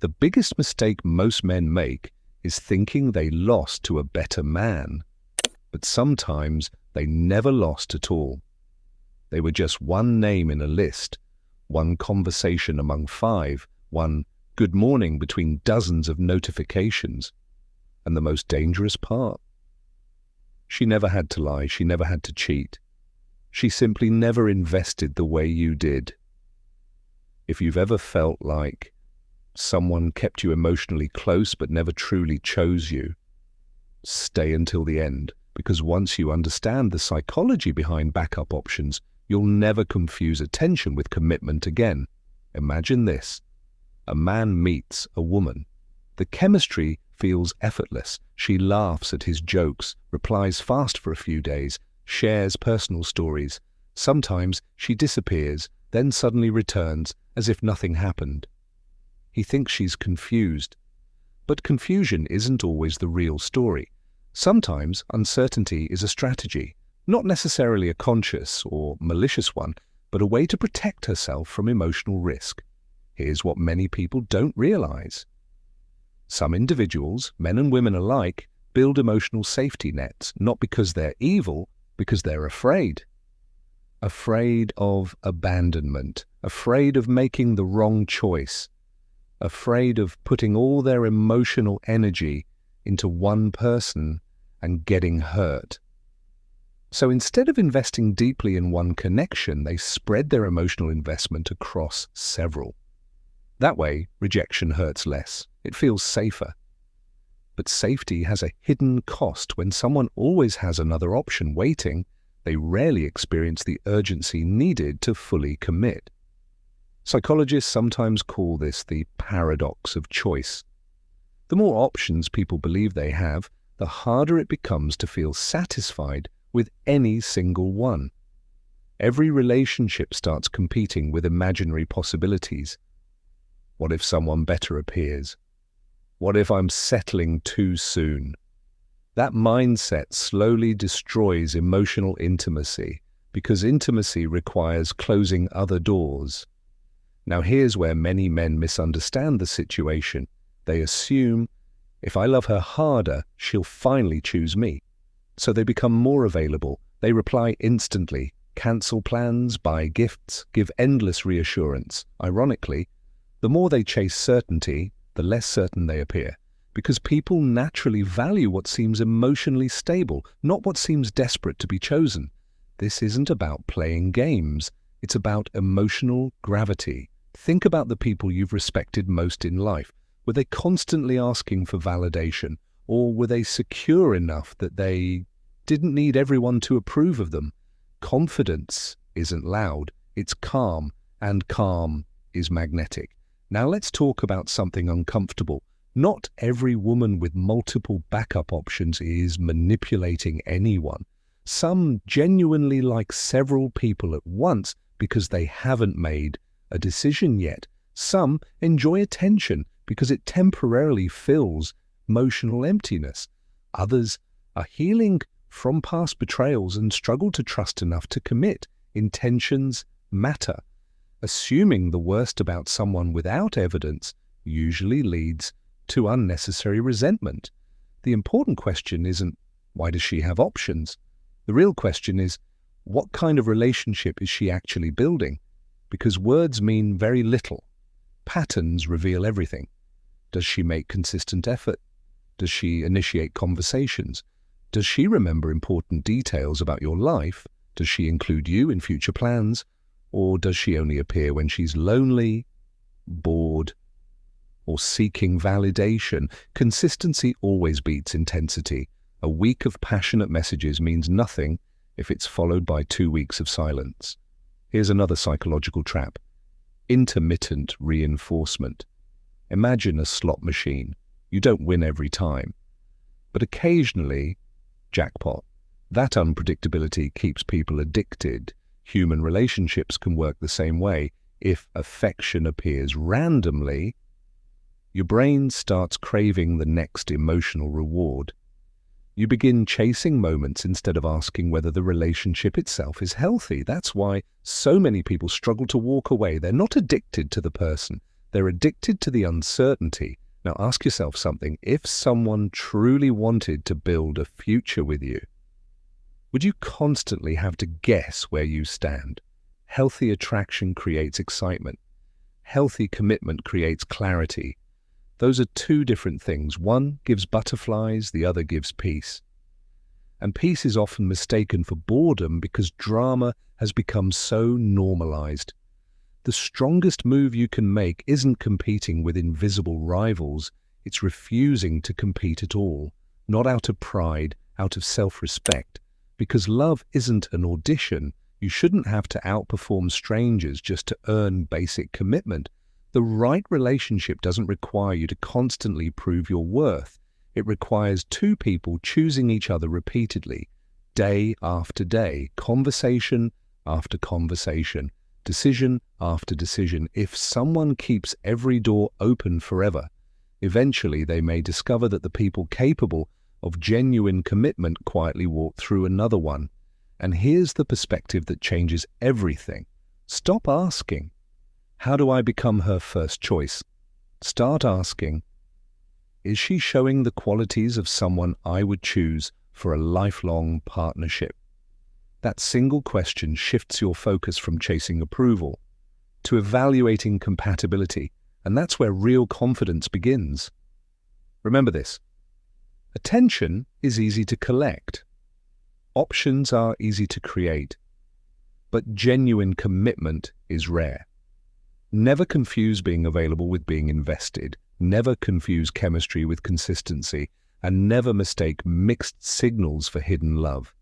The biggest mistake most men make is thinking they lost to a better man. But sometimes they never lost at all. They were just one name in a list, one conversation among 5, one good morning between dozens of notifications. And the most dangerous part? She never had to lie, she never had to cheat. She simply never invested the way you did. If you've ever felt like someone kept you emotionally close but never truly chose you, stay until the end, because once you understand the psychology behind backup options, you'll never confuse attention with commitment again. Imagine this. A man meets a woman. The chemistry feels effortless. She laughs at his jokes, replies fast for a few days, shares personal stories. Sometimes she disappears, then suddenly returns as if nothing happened. He thinks she's confused. But confusion isn't always the real story. Sometimes uncertainty is a strategy, not necessarily a conscious or malicious one, but a way to protect herself from emotional risk. Here's what many people don't realize. Some individuals, men and women alike, build emotional safety nets, not because they're evil, because they're afraid. Afraid of abandonment, afraid of making the wrong choice, afraid of putting all their emotional energy into one person and getting hurt. So instead of investing deeply in one connection, they spread their emotional investment across several. That way, rejection hurts less. It feels safer. But safety has a hidden cost. When someone always has another option waiting, they rarely experience the urgency needed to fully commit. Psychologists sometimes call this the paradox of choice. The more options people believe they have, the harder it becomes to feel satisfied with any single one. Every relationship starts competing with imaginary possibilities. What if someone better appears? What if I'm settling too soon? That mindset slowly destroys emotional intimacy, because intimacy requires closing other doors. Now here's where many men misunderstand the situation. They assume, if I love her harder, she'll finally choose me. So they become more available. They reply instantly, cancel plans, buy gifts, give endless reassurance. Ironically, the more they chase certainty, the less certain they appear, because people naturally value what seems emotionally stable, not what seems desperate to be chosen. This isn't about playing games. It's about emotional gravity. Think about the people you've respected most in life. Were they constantly asking for validation, or were they secure enough that they didn't need everyone to approve of them? Confidence isn't loud, it's calm, and calm is magnetic. Now let's talk about something uncomfortable. Not every woman with multiple backup options is manipulating anyone. Some genuinely like several people at once because they haven't made a decision yet. Some enjoy attention because it temporarily fills emotional emptiness. Others are healing from past betrayals and struggle to trust enough to commit. Intentions matter. Assuming the worst about someone without evidence usually leads to unnecessary resentment. The important question isn't, why does she have options? The real question is, what kind of relationship is she actually building? Because words mean very little. Patterns reveal everything. Does she make consistent effort? Does she initiate conversations? Does she remember important details about your life? Does she include you in future plans? Or does she only appear when she's lonely, bored, or seeking validation? Consistency always beats intensity. A week of passionate messages means nothing if it's followed by 2 weeks of silence. Here's another psychological trap. Intermittent reinforcement. Imagine a slot machine. You don't win every time, but occasionally, jackpot. That unpredictability keeps people addicted. Human relationships can work the same way. If affection appears randomly, your brain starts craving the next emotional reward. You begin chasing moments instead of asking whether the relationship itself is healthy. That's why so many people struggle to walk away. They're not addicted to the person. They're addicted to the uncertainty. Now ask yourself something. If someone truly wanted to build a future with you, would you constantly have to guess where you stand? Healthy attraction creates excitement. Healthy commitment creates clarity. Those are two different things. One gives butterflies, the other gives peace. And peace is often mistaken for boredom because drama has become so normalized. The strongest move you can make isn't competing with invisible rivals, it's refusing to compete at all, not out of pride, out of self-respect. Because love isn't an audition, you shouldn't have to outperform strangers just to earn basic commitment. The right relationship doesn't require you to constantly prove your worth. It requires two people choosing each other repeatedly, day after day, conversation after conversation, decision after decision. If someone keeps every door open forever, eventually they may discover that the people capable of genuine commitment quietly walk through another one. And here's the perspective that changes everything. Stop asking, how do I become her first choice? Start asking, is she showing the qualities of someone I would choose for a lifelong partnership? That single question shifts your focus from chasing approval to evaluating compatibility, and that's where real confidence begins. Remember this: attention is easy to collect. Options are easy to create. But genuine commitment is rare. Never confuse being available with being invested. Never confuse chemistry with consistency. And never mistake mixed signals for hidden love.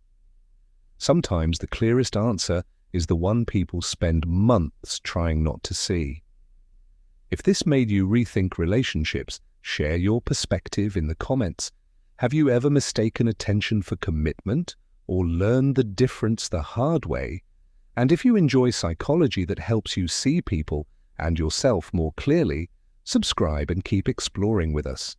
Sometimes the clearest answer is the one people spend months trying not to see. If this made you rethink relationships, share your perspective in the comments. Have you ever mistaken attention for commitment or learned the difference the hard way? And if you enjoy psychology that helps you see people and yourself more clearly, subscribe and keep exploring with us.